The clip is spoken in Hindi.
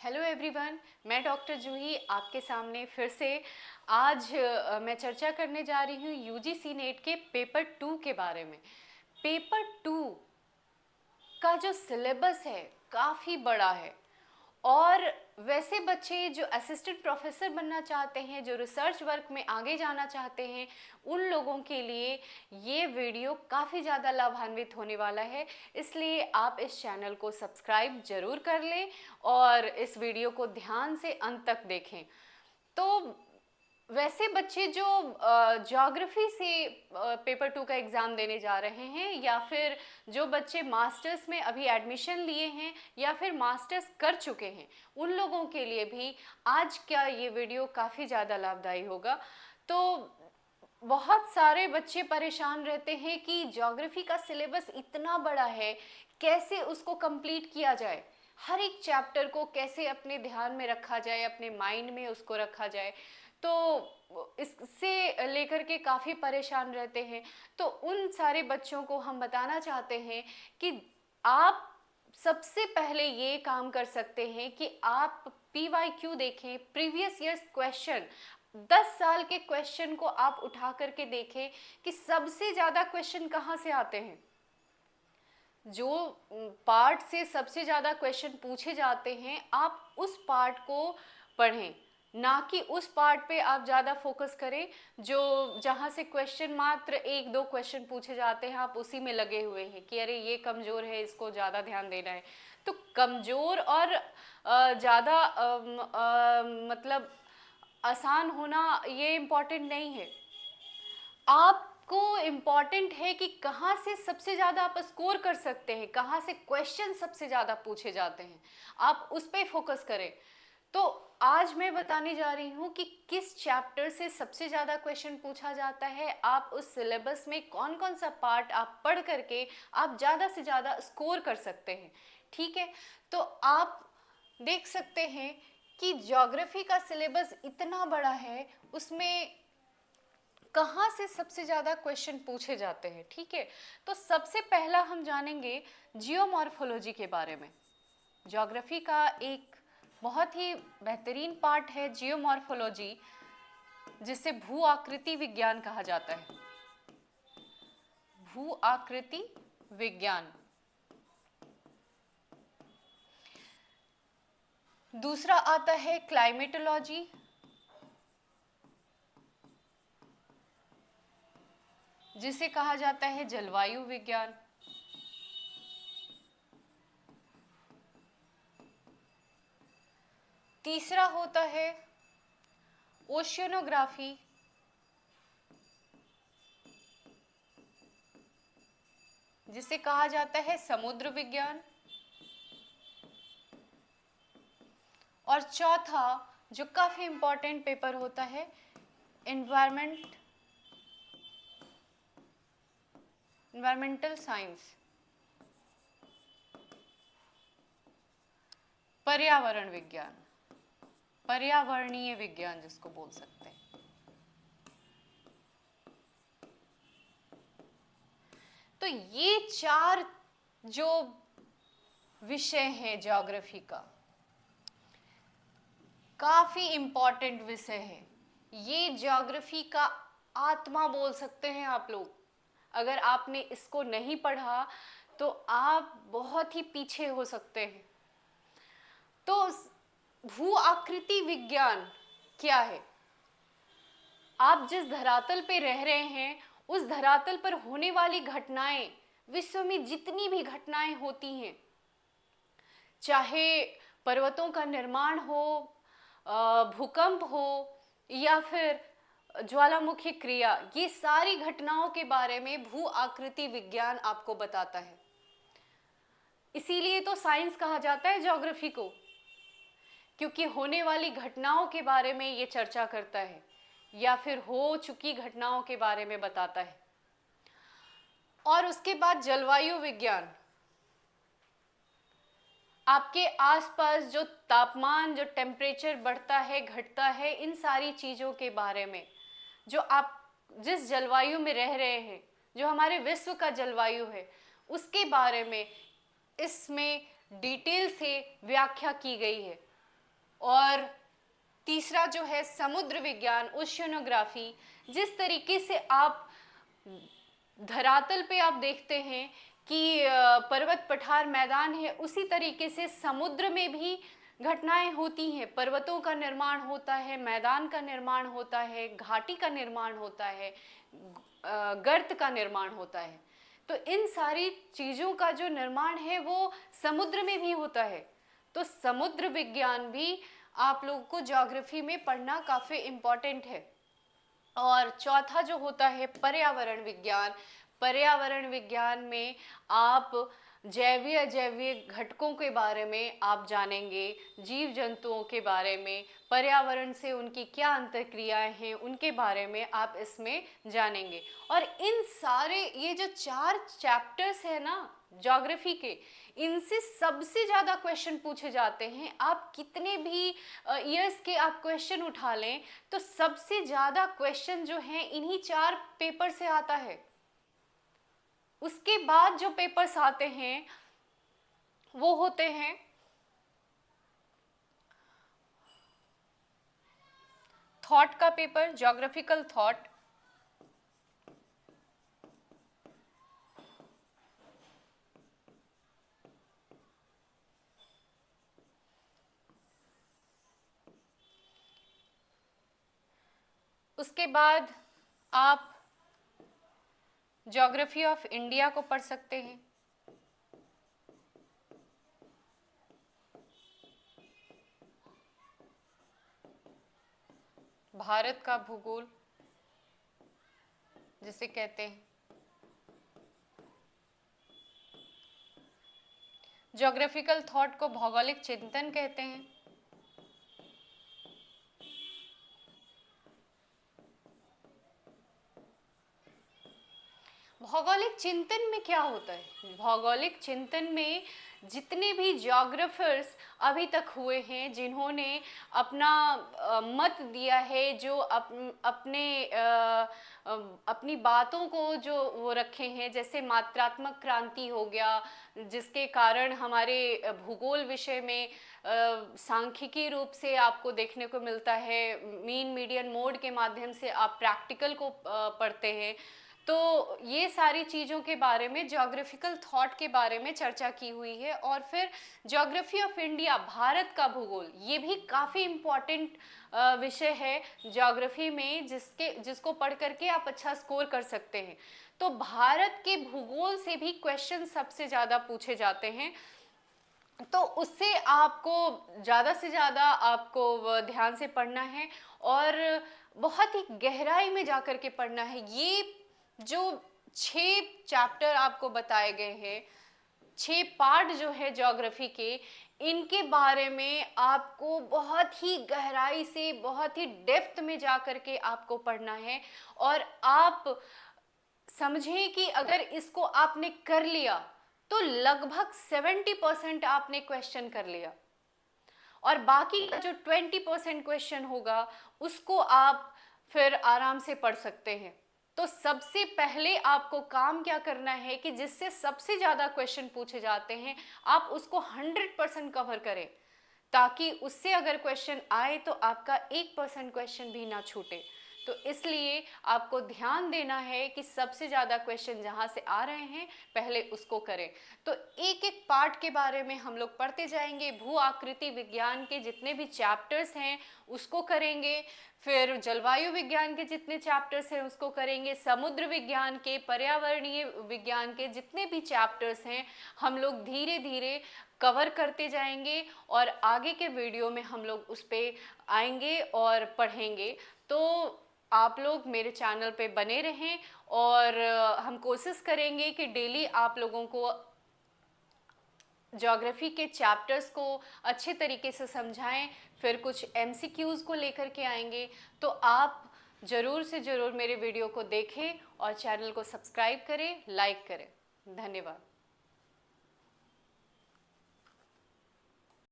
हेलो एवरीवन, मैं डॉक्टर जूही आपके सामने फिर से आज मैं चर्चा करने जा रही हूँ यूजीसी नेट के पेपर 2 के बारे में। पेपर 2 का जो सिलेबस है काफ़ी बड़ा है और वैसे बच्चे जो असिस्टेंट प्रोफेसर बनना चाहते हैं, जो रिसर्च वर्क में आगे जाना चाहते हैं, उन लोगों के लिए ये वीडियो काफ़ी ज़्यादा लाभान्वित होने वाला है। इसलिए आप इस चैनल को सब्सक्राइब ज़रूर कर लें और इस वीडियो को ध्यान से अंत तक देखें। तो वैसे बच्चे जो ज्योग्राफी से पेपर 2 का एग्ज़ाम देने जा रहे हैं, या फिर जो बच्चे मास्टर्स में अभी एडमिशन लिए हैं या फिर मास्टर्स कर चुके हैं, उन लोगों के लिए भी आज का ये वीडियो काफ़ी ज़्यादा लाभदायी होगा। तो बहुत सारे बच्चे परेशान रहते हैं कि ज्योग्राफी का सिलेबस इतना बड़ा है, कैसे उसको कंप्लीट किया जाए, हर एक चैप्टर को कैसे अपने ध्यान में रखा जाए, अपने माइंड में उसको रखा जाए। तो इससे लेकर के काफ़ी परेशान रहते हैं। तो उन सारे बच्चों को हम बताना चाहते हैं कि आप सबसे पहले ये काम कर सकते हैं कि आप PYQ देखें, प्रीवियस ईयर्स क्वेश्चन, 10 साल के क्वेश्चन को आप उठा करके देखें कि सबसे ज़्यादा क्वेश्चन कहाँ से आते हैं। जो पार्ट से सबसे ज़्यादा क्वेश्चन पूछे जाते हैं, आप उस पार्ट को पढ़ें, ना कि उस पार्ट पे आप ज़्यादा फोकस करें जो जहाँ से क्वेश्चन मात्र 1-2 क्वेश्चन पूछे जाते हैं, आप उसी में लगे हुए हैं कि अरे ये कमज़ोर है, इसको ज़्यादा ध्यान देना है। तो कमज़ोर और ज़्यादा मतलब आसान होना ये इम्पॉर्टेंट नहीं है। आपको इम्पॉर्टेंट है कि कहाँ से सबसे ज़्यादा आप स्कोर कर सकते हैं, कहाँ से क्वेश्चन सबसे ज़्यादा पूछे जाते हैं, आप उस पर फोकस करें। तो आज मैं बताने जा रही हूँ कि किस चैप्टर से सबसे ज़्यादा क्वेश्चन पूछा जाता है, आप उस सिलेबस में कौन कौन सा पार्ट आप पढ़ करके आप ज़्यादा से ज़्यादा स्कोर कर सकते हैं। ठीक है, तो आप देख सकते हैं कि ज्योग्राफी का सिलेबस इतना बड़ा है, उसमें कहाँ से सबसे ज़्यादा क्वेश्चन पूछे जाते हैं। ठीक है, तो सबसे पहला हम जानेंगे जियोमॉर्फोलॉजी के बारे में। ज्योग्राफी का एक बहुत ही बेहतरीन पार्ट है जियोमॉर्फोलॉजी, जिसे भू आकृति विज्ञान कहा जाता है। भू आकृति विज्ञान। दूसरा आता है क्लाइमेटोलॉजी, जिसे कहा जाता है जलवायु विज्ञान। तीसरा होता है ओशियनोग्राफी, जिसे कहा जाता है समुद्र विज्ञान। और चौथा जो काफी इंपॉर्टेंट पेपर होता है, एनवायरमेंटल साइंस, पर्यावरण विज्ञान, पर्यावरणीय विज्ञान जिसको बोल सकते हैं। तो ये 4 जो विषय हैं ज्योग्राफी का, काफी इंपॉर्टेंट विषय है। ये ज्योग्राफी का आत्मा बोल सकते हैं आप लोग। अगर आपने इसको नहीं पढ़ा तो आप बहुत ही पीछे हो सकते हैं। तो भू आकृति विज्ञान क्या है? आप जिस धरातल पे रह रहे हैं, उस धरातल पर होने वाली घटनाएं, विश्व में जितनी भी घटनाएं होती हैं, चाहे पर्वतों का निर्माण हो, भूकंप हो, या फिर ज्वालामुखी क्रिया, ये सारी घटनाओं के बारे में भू आकृति विज्ञान आपको बताता है। इसीलिए तो साइंस कहा जाता है ज्योग्राफी को, क्योंकि होने वाली घटनाओं के बारे में ये चर्चा करता है या फिर हो चुकी घटनाओं के बारे में बताता है। और उसके बाद जलवायु विज्ञान, आपके आसपास जो तापमान, जो टेम्परेचर बढ़ता है, घटता है, इन सारी चीज़ों के बारे में, जो आप जिस जलवायु में रह रहे हैं, जो हमारे विश्व का जलवायु है, उसके बारे में इसमें डिटेल से व्याख्या की गई है। और तीसरा जो है समुद्र विज्ञान, ओशियनोग्राफी। जिस तरीके से आप धरातल पे आप देखते हैं कि पर्वत पठार मैदान है, उसी तरीके से समुद्र में भी घटनाएं होती हैं। पर्वतों का निर्माण होता है, मैदान का निर्माण होता है, घाटी का निर्माण होता है, गर्त का निर्माण होता है। तो इन सारी चीज़ों का जो निर्माण है वो समुद्र में भी होता है। तो समुद्र विज्ञान भी आप लोगों को ज्योग्राफी में पढ़ना काफ़ी इम्पॉर्टेंट है। और चौथा जो होता है पर्यावरण विज्ञान। पर्यावरण विज्ञान में आप जैवीय अजैवीय घटकों के बारे में आप जानेंगे, जीव जंतुओं के बारे में, पर्यावरण से उनकी क्या अंतर्क्रियाएं हैं उनके बारे में आप इसमें जानेंगे। और इन सारे ये जो 4 चैप्टर्स है ना ज्योग्राफी के, इनसे सबसे ज़्यादा क्वेश्चन पूछे जाते हैं। आप कितने भी ईयर्स के आप क्वेश्चन उठा लें तो सबसे ज़्यादा क्वेश्चन जो हैं इन्हीं 4 पेपर से आता है। उसके बाद जो पेपर्स आते हैं वो होते हैं थॉट का पेपर, ज्योग्राफिकल थॉट। उसके बाद आप ज्योग्राफी ऑफ इंडिया को पढ़ सकते हैं। भारत का भूगोल जिसे कहते हैं। ज्योग्राफिकल थॉट को भौगोलिक चिंतन कहते हैं। भौगोलिक चिंतन में क्या होता है? भौगोलिक चिंतन में जितने भी ज्योग्राफर्स अभी तक हुए हैं जिन्होंने अपना मत दिया है, जो अपनी बातों को जो वो रखे हैं, जैसे मात्रात्मक क्रांति हो गया जिसके कारण हमारे भूगोल विषय में सांख्यिकी रूप से आपको देखने को मिलता है, मीन मीडियन मोड के माध्यम से आप प्रैक्टिकल को पढ़ते हैं। तो ये सारी चीज़ों के बारे में, ज्योग्राफिकल थॉट के बारे में चर्चा की हुई है। और फिर ज्योग्राफी ऑफ इंडिया, भारत का भूगोल, ये भी काफ़ी इम्पॉर्टेंट विषय है ज्योग्राफी में, जिसको पढ़ करके आप अच्छा स्कोर कर सकते हैं। तो भारत के भूगोल से भी क्वेश्चन सबसे ज़्यादा पूछे जाते हैं। तो उससे आपको ज़्यादा से ज़्यादा आपको ध्यान से पढ़ना है और बहुत ही गहराई में जा कर के पढ़ना है। ये जो 6 चैप्टर आपको बताए गए हैं, 6 पार्ट जो है ज्योग्राफी के, इनके बारे में आपको बहुत ही गहराई से, बहुत ही डेप्थ में जा कर के आपको पढ़ना है। और आप समझें कि अगर इसको आपने कर लिया तो लगभग 70% आपने क्वेश्चन कर लिया, और बाकी का जो 20% क्वेश्चन होगा उसको आप फिर आराम से पढ़ सकते हैं। तो सबसे पहले आपको काम क्या करना है कि जिससे सबसे ज़्यादा क्वेश्चन पूछे जाते हैं आप उसको 100% कवर करें, ताकि उससे अगर क्वेश्चन आए तो आपका 1% क्वेश्चन भी ना छूटे। तो इसलिए आपको ध्यान देना है कि सबसे ज़्यादा क्वेश्चन जहाँ से आ रहे हैं पहले उसको करें। तो एक एक पार्ट के बारे में हम लोग पढ़ते जाएंगे। भू आकृति विज्ञान के जितने भी चैप्टर्स हैं उसको करेंगे, फिर जलवायु विज्ञान के जितने चैप्टर्स हैं उसको करेंगे, समुद्र विज्ञान के, पर्यावरणीय विज्ञान के जितने भी चैप्टर्स हैं हम लोग धीरे धीरे कवर करते जाएंगे और आगे के वीडियो में हम लोग उस पर आएंगे और पढ़ेंगे। तो आप लोग मेरे चैनल पे बने रहें और हम कोशिश करेंगे कि डेली आप लोगों को ज्योग्राफी के चैप्टर्स को अच्छे तरीके से समझाएं, फिर कुछ एमसीक्यूज़ को लेकर के आएंगे। तो आप ज़रूर से ज़रूर मेरे वीडियो को देखें और चैनल को सब्सक्राइब करें, लाइक करें। धन्यवाद।